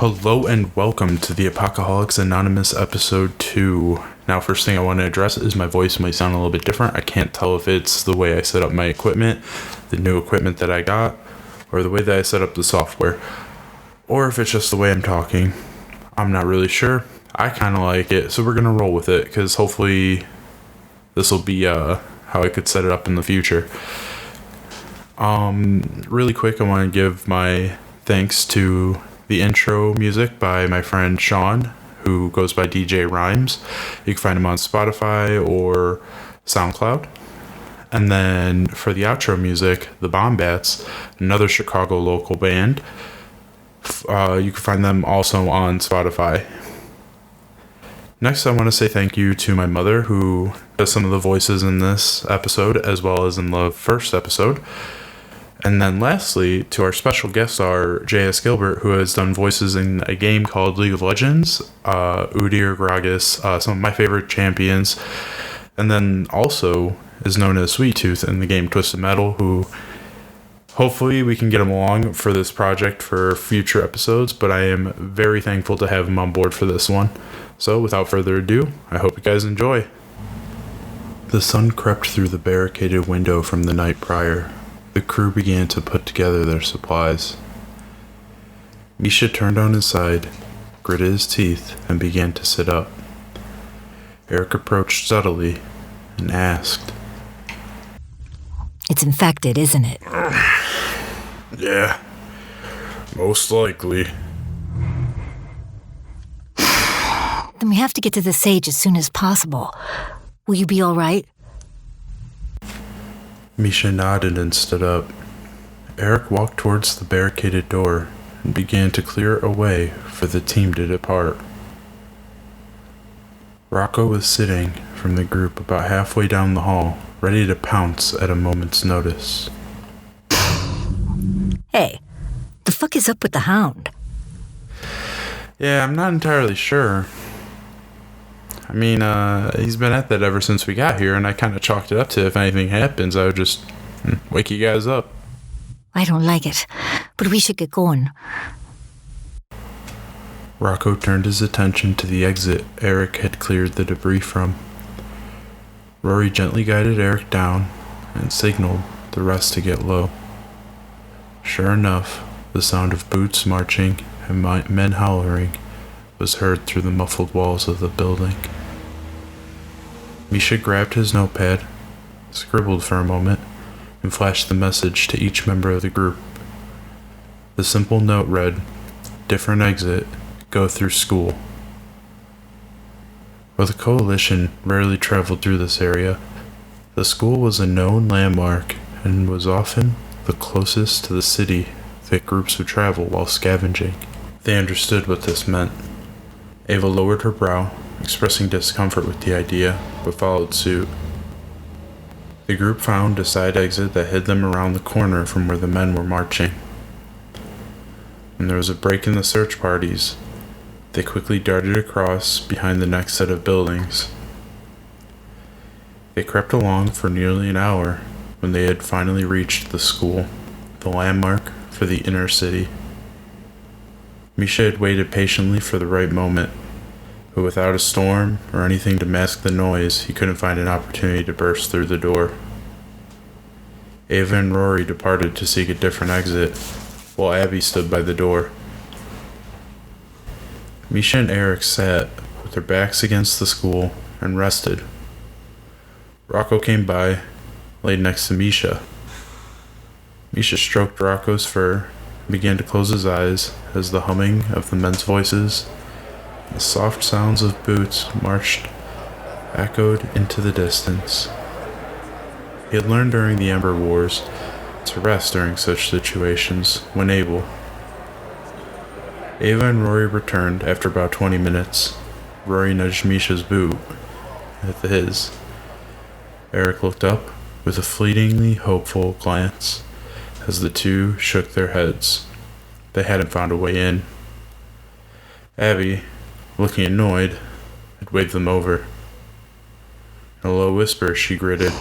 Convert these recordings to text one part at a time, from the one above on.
Hello and welcome to the Apocaholics Anonymous episode 2. Now, first thing I want to address is my voice might sound a little bit different. I can't tell if it's the way I set up my equipment, the new equipment that I got, or the way that I set up the software, or if it's just the way I'm talking. I'm not really sure. I kind of like it, so we're going to roll with it, because hopefully this will be how I could set it up in the future. Really quick, I want to give my thanks to the intro music by my friend Sean, who goes by DJ Rhymes. You can find him on Spotify or SoundCloud. And then for the outro music, the Bombats, another Chicago local band. You can find them also on Spotify. Next, I want to say thank you to my mother, who does some of the voices in this episode, as well as in the first episode. And then lastly, to our special guest star, J.S. Gilbert, who has done voices in a game called League of Legends, Udyr, Gragas, some of my favorite champions, and then also is known as Sweet Tooth in the game Twisted Metal, who hopefully we can get him along for this project for future episodes, but I am very thankful to have him on board for this one. So without further ado, I hope you guys enjoy. The sun crept through the barricaded window from the night prior. The crew began to put together their supplies. Misha turned on his side, gritted his teeth, and began to sit up. Eric approached subtly and asked, "It's infected, isn't it?" "Yeah, most likely." "Then we have to get to the sage as soon as possible. Will you be all right?" Misha nodded and stood up. Eric walked towards the barricaded door and began to clear a way for the team to depart. Rocco was sitting from the group about halfway down the hall, ready to pounce at a moment's notice. "Hey, the fuck is up with the hound?" "Yeah, I'm not entirely sure. I mean, he's been at that ever since we got here, and I kind of chalked it up to if anything happens, I would just wake you guys up." "I don't like it, but we should get going." Rocco turned his attention to the exit Eric had cleared the debris from. Rory gently guided Eric down and signaled the rest to get low. Sure enough, the sound of boots marching and men hollering was heard through the muffled walls of the building. Misha grabbed his notepad, scribbled for a moment, and flashed the message to each member of the group. The simple note read, "Different exit, go through school." While the coalition rarely traveled through this area, the school was a known landmark and was often the closest to the city that groups would travel while scavenging. They understood what this meant. Ava lowered her brow, expressing discomfort with the idea, but followed suit. The group found a side exit that hid them around the corner from where the men were marching. When there was a break in the search parties, they quickly darted across behind the next set of buildings. They crept along for nearly an hour when they had finally reached the school, the landmark for the inner city. Misha had waited patiently for the right moment, but without a storm or anything to mask the noise, he couldn't find an opportunity to burst through the door. Ava and Rory departed to seek a different exit, while Abby stood by the door. Misha and Eric sat with their backs against the school and rested. Rocco came by, laid next to Misha. Misha stroked Rocco's fur and began to close his eyes as the humming of the men's voices and the soft sounds of boots marched echoed into the distance. He had learned during the Ember Wars to rest during such situations when able. Ava and Rory returned after about 20 minutes. Rory nudged Misha's boot at his. Eric looked up with a fleetingly hopeful glance as the two shook their heads. They hadn't found a way in. Abby, looking annoyed, had waved them over. In a low whisper, she gritted.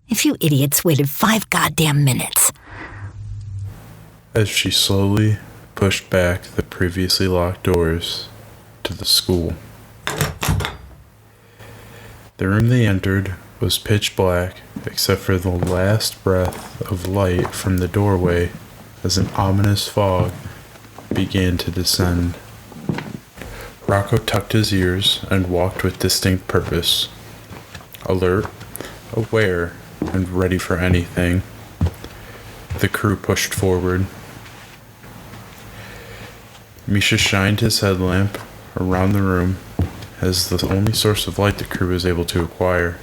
If you idiots waited 5 goddamn minutes. As she slowly pushed back the previously locked doors to the school. The room they entered was pitch black except for the last breath of light from the doorway as an ominous fog began to descend. Rocco tucked his ears and walked with distinct purpose. Alert, aware, and ready for anything. The crew pushed forward. Misha shined his headlamp around the room as the only source of light the crew was able to acquire.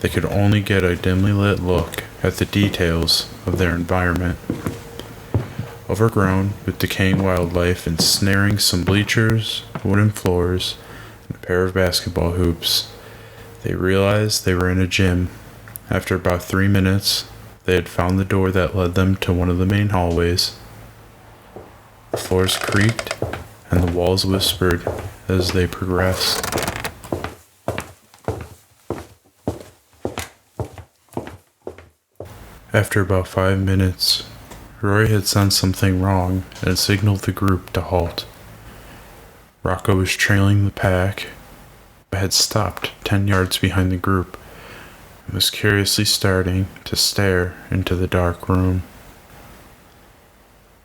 They could only get a dimly lit look at the details of their environment. Overgrown with decaying wildlife, ensnaring some bleachers, wooden floors, and a pair of basketball hoops, they realized they were in a gym. After about 3 minutes, they had found the door that led them to one of the main hallways. The floors creaked, and the walls whispered as they progressed. After about 5 minutes, Rory had sensed something wrong and signaled the group to halt. Rocco was trailing the pack, but had stopped 10 yards behind the group and was curiously starting to stare into the dark room.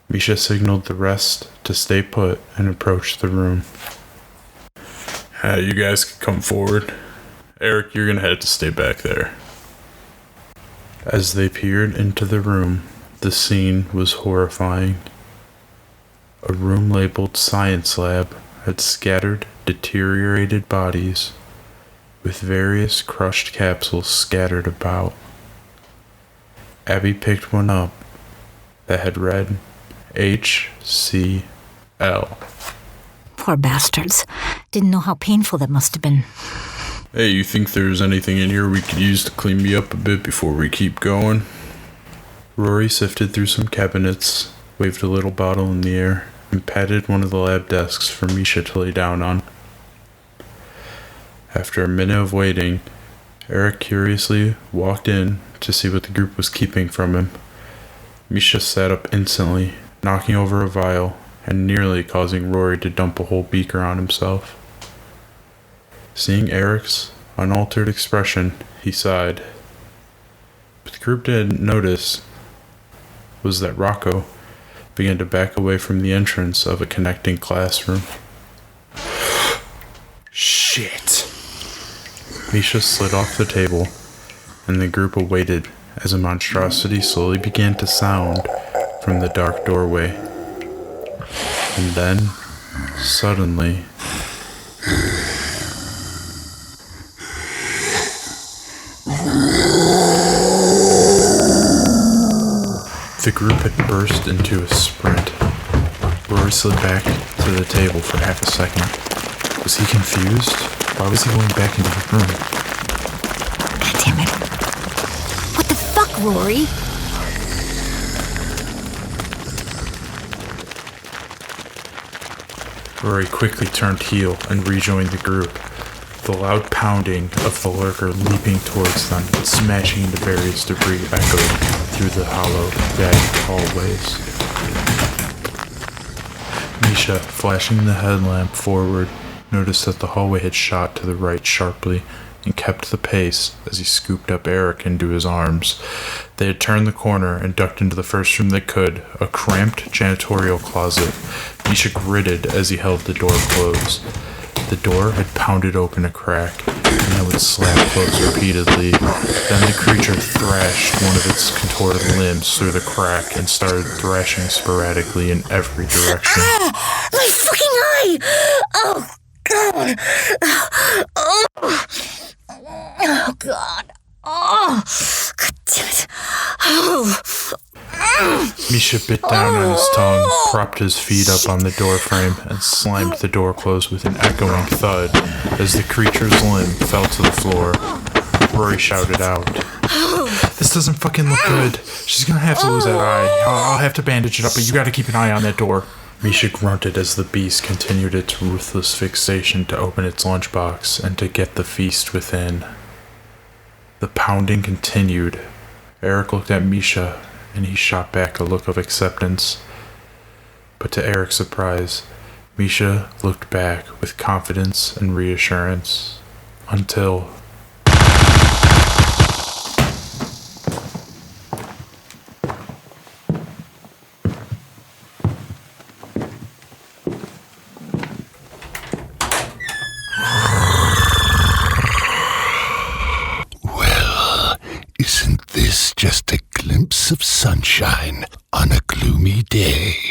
Misha signaled the rest to stay put and approach the room. You guys can come forward. Eric, you're gonna have to stay back there. As they peered into the room, the scene was horrifying. A room labeled Science Lab had scattered, deteriorated bodies, with various crushed capsules scattered about. Abby picked one up that had read HCl. Poor bastards. Didn't know how painful that must have been. Hey, you think there's anything in here we could use to clean me up a bit before we keep going? Rory sifted through some cabinets, waved a little bottle in the air, and patted one of the lab desks for Misha to lay down on. After a minute of waiting, Eric curiously walked in to see what the group was keeping from him. Misha sat up instantly, knocking over a vial and nearly causing Rory to dump a whole beaker on himself. Seeing Eric's unaltered expression, he sighed. But the group didn't notice was that Rocco began to back away from the entrance of a connecting classroom. Shit! Misha slid off the table, and the group awaited as a monstrosity slowly began to sound from the dark doorway. And then, suddenly, the group had burst into a sprint. Rory slid back to the table for half a second. Was he confused? Why was he going back into the room? God damn it. What the fuck, Rory? Rory quickly turned heel and rejoined the group, the loud pounding of the lurker leaping towards them and smashing into various debris echoed through the hollow, jagged hallways. Misha, flashing the headlamp forward, noticed that the hallway had shot to the right sharply and kept the pace as he scooped up Eric into his arms. They had turned the corner and ducked into the first room they could, a cramped janitorial closet. Misha gritted as he held the door closed. The door had pounded open a crack, and then would slap closed repeatedly. Then the creature thrashed one of its contorted limbs through the crack and started thrashing sporadically in every direction. Ah! My fucking eye! Oh, God! Oh, oh God! Oh, God damn it! Oh! Misha bit down on his tongue, propped his feet up on the doorframe, and slammed the door closed with an echoing thud as the creature's limb fell to the floor. Rory shouted out, "This doesn't fucking look good. She's gonna have to lose that eye. I'll have to bandage it up, but you gotta keep an eye on that door." Misha grunted as the beast continued its ruthless fixation to open its lunchbox and to get the feast within. The pounding continued. Eric looked at Misha, and he shot back a look of acceptance. But to Eric's surprise, Misha looked back with confidence and reassurance. Until... Isn't this just a glimpse of sunshine on a gloomy day?